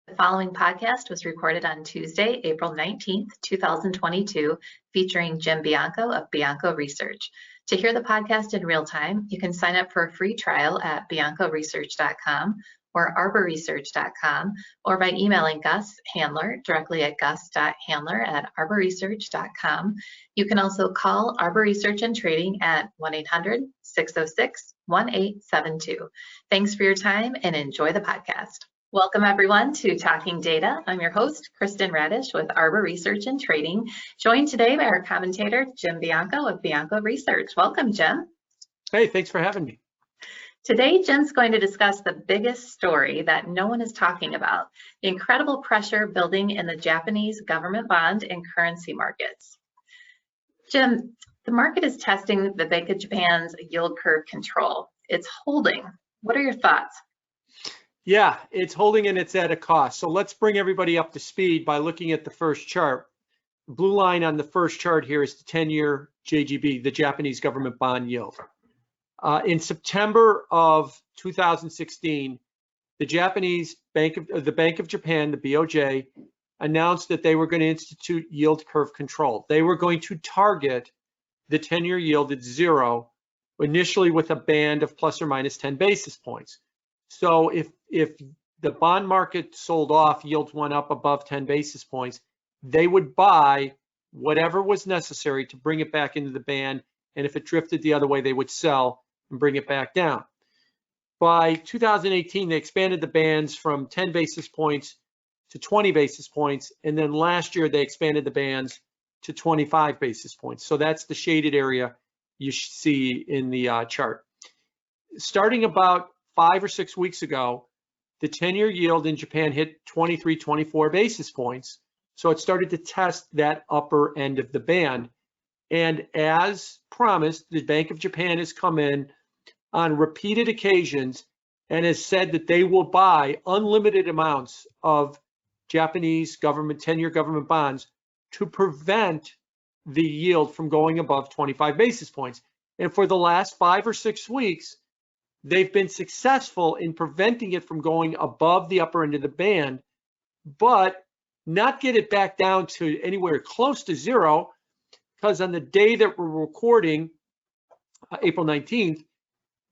The following podcast was recorded on Tuesday, April 19th, 2022, featuring Jim Bianco of Bianco Research. To hear the podcast in real time, you can sign up for a free trial at biancoresearch.com or arborresearch.com, or by emailing Gus Handler directly at gus.handler@arborresearch.com. You can also call Arbor Research and Trading at 1-800-606-1872. Thanks for your time and enjoy the podcast. Welcome everyone to Talking Data. I'm your host, Kristen Radosh with Arbor Research and Trading, joined today by our commentator, Jim Bianco of Bianco Research. Welcome, Jim. Hey, thanks for having me. Today, Jim's going to discuss the biggest story that no one is talking about, the incredible pressure building in the Japanese government bond and currency markets. Jim, the market is testing the Bank of Japan's yield curve control. It's holding. What are your thoughts? Yeah, it's holding and it's at a cost. So let's bring everybody up to speed by looking at the first chart. The blue line on the first chart here is the 10-year JGB, the Japanese government bond yield. In September of 2016, the Bank of Japan, the BOJ, announced that they were going to institute yield curve control. They were going to target the 10-year yield at zero, initially with a band of plus or minus 10 basis points. So if the bond market sold off, yields went up above 10 basis points, they would buy whatever was necessary to bring it back into the band. And if it drifted the other way, they would sell and bring it back down. By 2018, they expanded the bands from 10 basis points to 20 basis points. And then last year, they expanded the bands to 25 basis points. So that's the shaded area you see in the chart. Starting about 5 or 6 weeks ago, the 10-year yield in Japan hit 23, 24 basis points. So it started to test that upper end of the band. And as promised, the Bank of Japan has come in on repeated occasions and has said that they will buy unlimited amounts of Japanese government, 10-year government bonds to prevent the yield from going above 25 basis points. And for the last 5 or 6 weeks, they've been successful in preventing it from going above the upper end of the band, but not get it back down to anywhere close to zero, because on the day that we're recording, April 19th,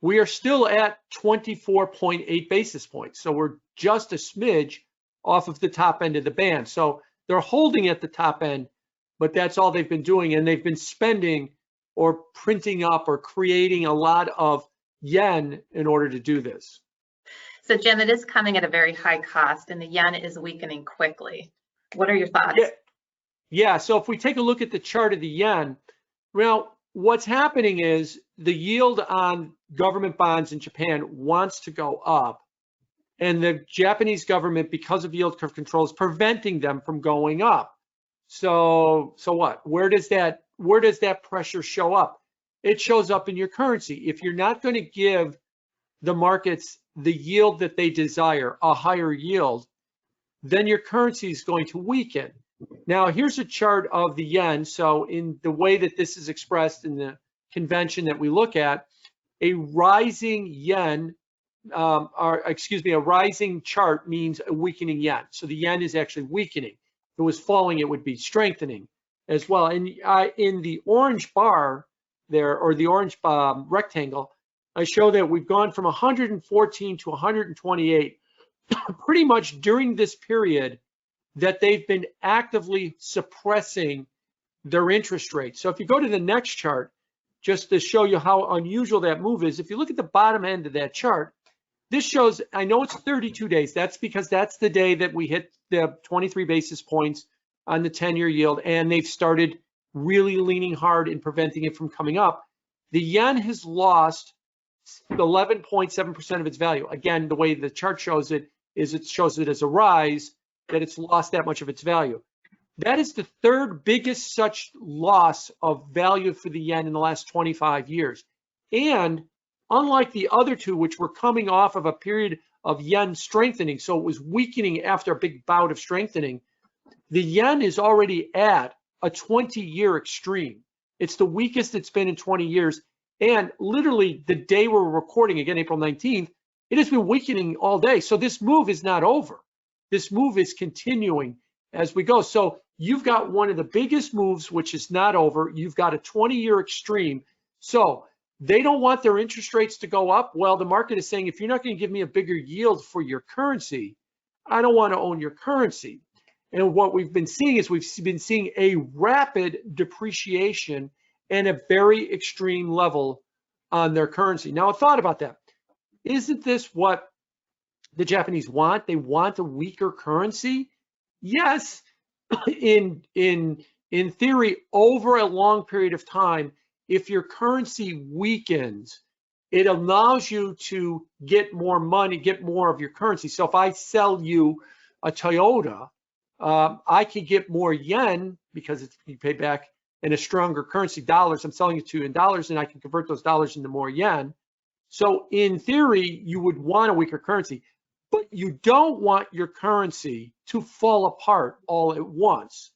we are still at 24.8 basis points. So we're just a smidge off of the top end of the band. So they're holding at the top end, but that's all they've been doing. And they've been spending or printing up or creating a lot of yen in order to do this. So Jim, it is coming at a very high cost and the yen is weakening quickly. What are your thoughts? Yeah, so if we take a look at the chart of the yen, well, what's happening is the yield on government bonds in Japan wants to go up, and the Japanese government, because of yield curve control, is preventing them from going up. So what? Where does that pressure show up? It shows up in your currency. If you're not going to give the markets the yield that they desire, a higher yield, then your currency is going to weaken. Now, here's a chart of the yen. So in the way that this is expressed in the convention that we look at, a rising yen, a rising chart means a weakening yen. So the yen is actually weakening. If it was falling, it would be strengthening as well. And in the orange bar there, or the orange rectangle, I show that we've gone from 114 to 128 pretty much during this period that they've been actively suppressing their interest rate. So if you go to the next chart, just to show you how unusual that move is, if you look at the bottom end of that chart, this shows, I know it's 32 days. That's because that's the day that we hit the 23 basis points on the 10-year yield, and they've started really leaning hard in preventing it from coming up. The yen has lost 11.7% of its value. Again, the way the chart shows it is it shows it as a rise, that it's lost that much of its value. That is the third biggest such loss of value for the yen in the last 25 years. And unlike the other two, which were coming off of a period of yen strengthening, so it was weakening after a big bout of strengthening, the yen is already at a 20-year extreme. It's the weakest it's been in 20 years. And literally the day we're recording, again, April 19th, it has been weakening all day. So this move is not over. this move is continuing as we go. So you've got one of the biggest moves, which is not over. You've got a 20-year extreme. So they don't want their interest rates to go up. Well, the market is saying, if you're not going to give me a bigger yield for your currency, I don't want to own your currency. And what we've been seeing is we've been seeing a rapid depreciation and a very extreme level on their currency. Now, I thought about that. Isn't this what the Japanese want? They want a weaker currency. Yes, in theory, over a long period of time, if your currency weakens, it allows you to get more money, get more of your currency. So if I sell you a Toyota, I can get more yen because it's you pay back in a stronger currency, dollars. I'm selling it to you in dollars, and I can convert those dollars into more yen. So in theory, you would want a weaker currency, but you don't want your currency to fall apart all at once.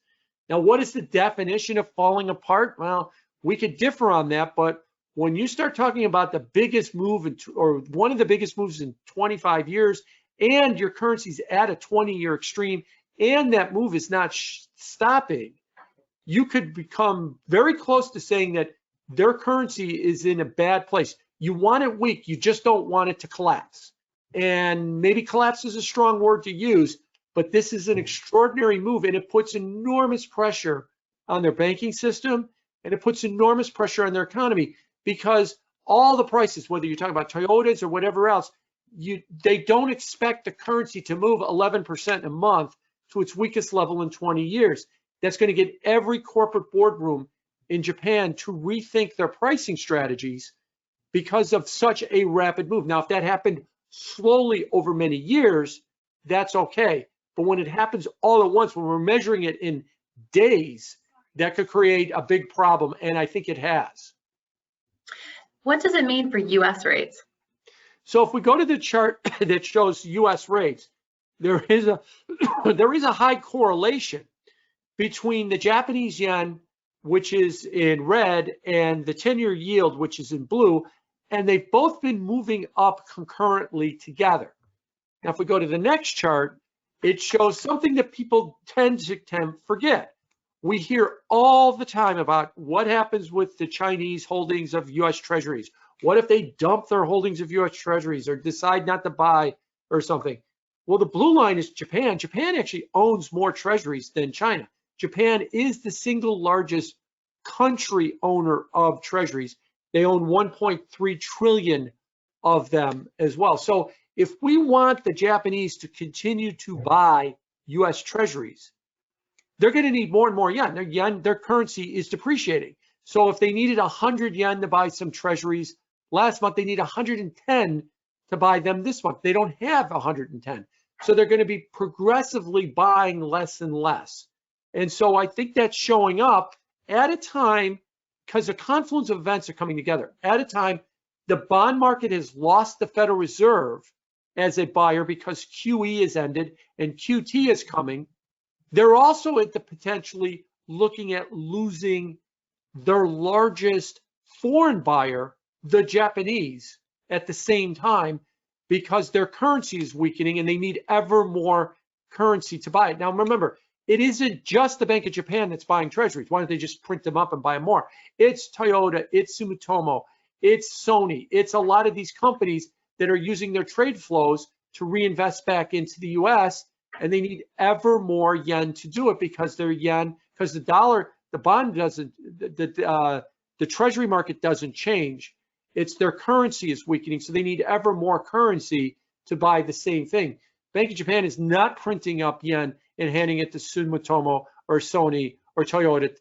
Now, what is the definition of falling apart? Well, we could differ on that, but when you start talking about the biggest move or one of the biggest moves in 25 years, and your currency's at a 20-year extreme, and that move is not stopping, you could become very close to saying that their currency is in a bad place. You want it weak, you just don't want it to collapse. And maybe collapse is a strong word to use, but this is an extraordinary move, and it puts enormous pressure on their banking system, and it puts enormous pressure on their economy, because all the prices, whether you're talking about Toyotas or whatever else, they don't expect the currency to move 11% a month to its weakest level in 20 years. That's going to get every corporate boardroom in Japan to rethink their pricing strategies because of such a rapid move. Now, if that happened slowly over many years, that's okay. But when it happens all at once, when we're measuring it in days, that could create a big problem, and I think it has. What does it mean for US rates? So if we go to the chart that shows US rates, there is a high correlation between the Japanese yen, which is in red, and the 10-year yield, which is in blue, and they've both been moving up concurrently together. Now, if we go to the next chart, it shows something that people tend to forget. We hear all the time about what happens with the Chinese holdings of US treasuries. What if they dump their holdings of US treasuries or decide not to buy or something? Well, the blue line is Japan. Japan actually owns more treasuries than China. Japan is the single largest country owner of treasuries. They own 1.3 trillion of them as well. So if we want the Japanese to continue to buy US treasuries, they're going to need more and more yen. Their currency is depreciating. So if they needed 100 yen to buy some treasuries last month, they need 110 to buy them this month. They don't have 110. So they're going to be progressively buying less and less. And so I think that's showing up at a time, because a confluence of events are coming together. At a time, the bond market has lost the Federal Reserve as a buyer because QE is ended and QT is coming. They're also at the potentially looking at losing their largest foreign buyer, the Japanese, at the same time, because their currency is weakening and they need ever more currency to buy it. Now, remember, it isn't just the Bank of Japan that's buying treasuries. Why don't they just print them up and buy more? It's Toyota, it's Sumitomo, it's Sony. It's a lot of these companies that are using their trade flows to reinvest back into the US, and they need ever more yen to do it because their yen, because the dollar, the bond doesn't, the treasury market doesn't change. It's their currency is weakening, so they need ever more currency to buy the same thing. Bank of Japan is not printing up yen and handing it to Sumitomo or Sony or Toyota.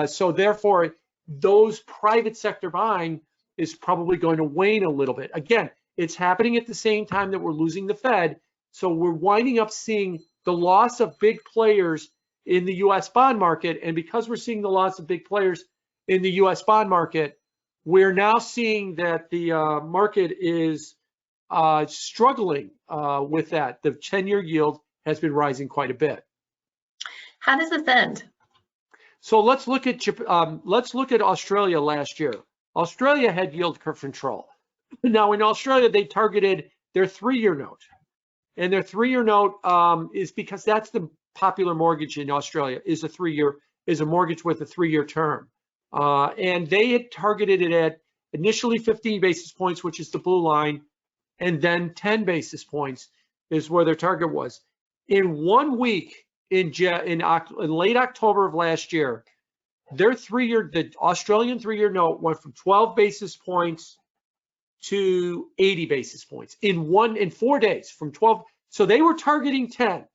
So therefore, those private sector buying is probably going to wane a little bit. Again, it's happening at the same time that we're losing the Fed. So we're winding up seeing the loss of big players in the US bond market. And because we're seeing the loss of big players in the US bond market, we're now seeing that the market is struggling with that. The 10-year yield has been rising quite a bit. How does this end? So let's look at Australia last year. Australia had yield curve control. Now in Australia, they targeted their 3-year note. And their 3-year note is because that's the popular mortgage in Australia, is a mortgage with a 3-year term. And they had targeted it at initially 15 basis points, which is the blue line, and then 10 basis points is where their target was. In 1 week, in late October of last year, the Australian 3-year note went from 12 basis points to 80 basis points in 4 days, from 12. So they were targeting 10.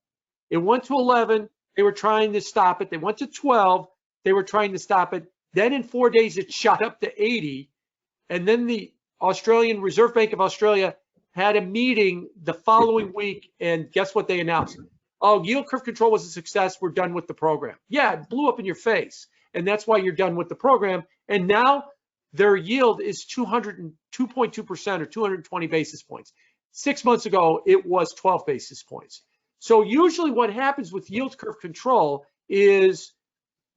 It went to 11. They were trying to stop it. They went to 12. They were trying to stop it. Then in 4 days, it shot up to 80. And then the Australian Reserve Bank of Australia had a meeting the following week, and guess what they announced? Oh, yield curve control was a success. We're done with the program. Yeah, it blew up in your face, and that's why you're done with the program. And now their yield is 202.2% or 220 basis points. 6 months ago, it was 12 basis points. So usually what happens with yield curve control is,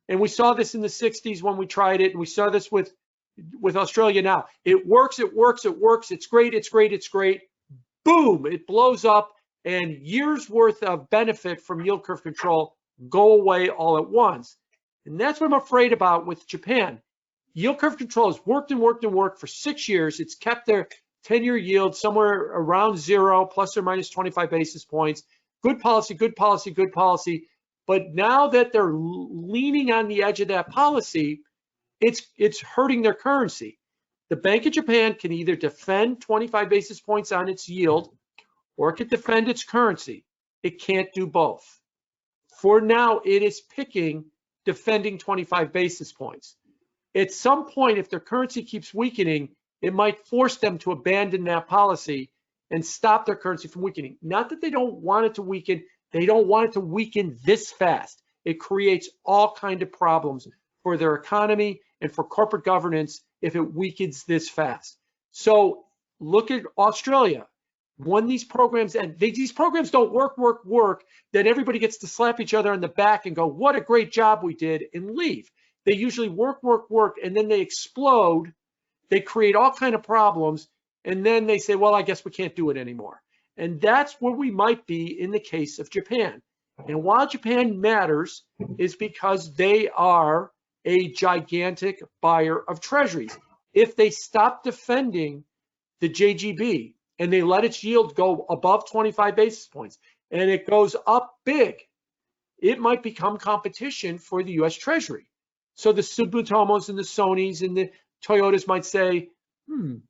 and we saw this in the 60s when we tried it, and we saw this with Australia now. It works, it works, it works. It's great, it's great, it's great. Boom, it blows up, and years worth of benefit from yield curve control go away all at once. And that's what I'm afraid about with Japan. Yield curve control has worked and worked and worked for 6 years. It's kept their 10-year yield somewhere around 0, plus or minus 25 basis points. Good policy, good policy, good policy. But now that they're leaning on the edge of that policy, it's hurting their currency. The Bank of Japan can either defend 25 basis points on its yield, or it can defend its currency. It can't do both. For now, it is picking defending 25 basis points. At some point, if their currency keeps weakening, it might force them to abandon that policy and stop their currency from weakening. Not that they don't want it to weaken, they don't want it to weaken this fast. It creates all kinds of problems for their economy and for corporate governance if it weakens this fast. So look at Australia. When these programs, and these programs don't work, then everybody gets to slap each other on the back and go, what a great job we did, and leave. They usually work, and then they explode. They create all kinds of problems, and then they say, well, I guess we can't do it anymore. And that's where we might be in the case of Japan. And while Japan matters is because they are a gigantic buyer of treasuries. If they stop defending the JGB and they let its yield go above 25 basis points and it goes up big, it might become competition for the US Treasury. So the Subutomos and the Sonys and the Toyotas might say,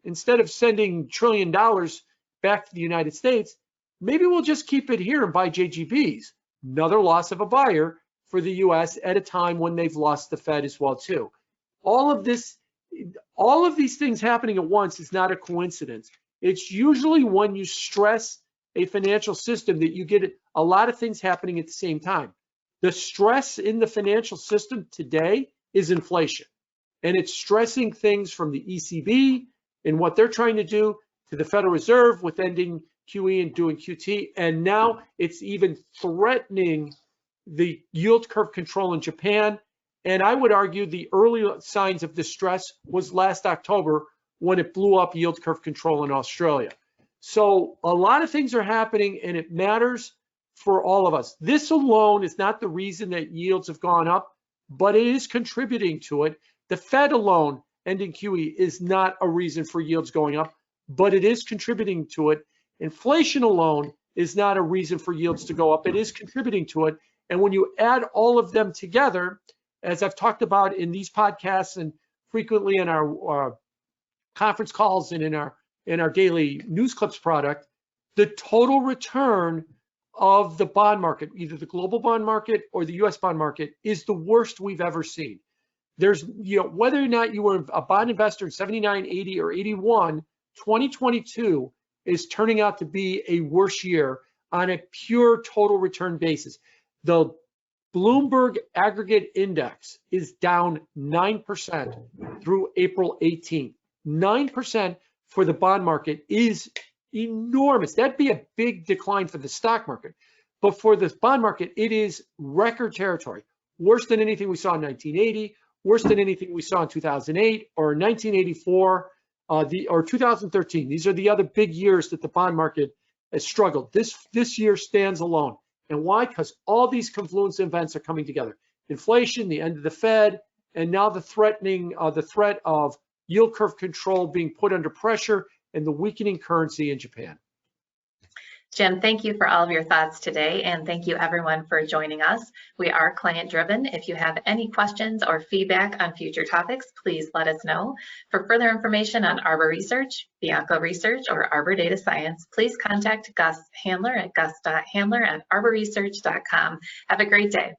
instead of sending $1 trillion back to the United States, maybe we'll just keep it here and buy JGBs. Another loss of a buyer for the US at a time when they've lost the Fed as well too. All of these things happening at once is not a coincidence. It's usually when you stress a financial system that you get a lot of things happening at the same time. The stress in the financial system today is inflation. And it's stressing things from the ECB and what they're trying to do to the Federal Reserve with ending QE and doing QT. And now it's even threatening the yield curve control in Japan. And I would argue the early signs of distress was last October when it blew up yield curve control in Australia. So a lot of things are happening, and it matters for all of us. This alone is not the reason that yields have gone up, but it is contributing to it. The Fed alone ending QE is not a reason for yields going up, but it is contributing to it. Inflation alone is not a reason for yields to go up. It is contributing to it. And when you add all of them together, as I've talked about in these podcasts and frequently in our conference calls and in our daily news clips product, the total return of the bond market, either the global bond market or the US bond market, is the worst we've ever seen. There's, whether or not you were a bond investor in 79, 80, or 81, 2022 is turning out to be a worse year on a pure total return basis. The Bloomberg aggregate index is down 9% through April 18th. 9% for the bond market is enormous. That'd be a big decline for the stock market. But for the bond market, it is record territory. Worse than anything we saw in 1980, worse than anything we saw in 2008 or 1984 or 2013. These are the other big years that the bond market has struggled. This year stands alone. And why? Because all these confluence events are coming together. Inflation, the end of the Fed, and now the threat of yield curve control being put under pressure and the weakening currency in Japan. Jim, thank you for all of your thoughts today, and thank you everyone for joining us. We are client driven. If you have any questions or feedback on future topics, please let us know. For further information on Arbor Research, Bianco Research, or Arbor Data Science, please contact Gus Handler at gus.handler@arborresearch.com. Have a great day.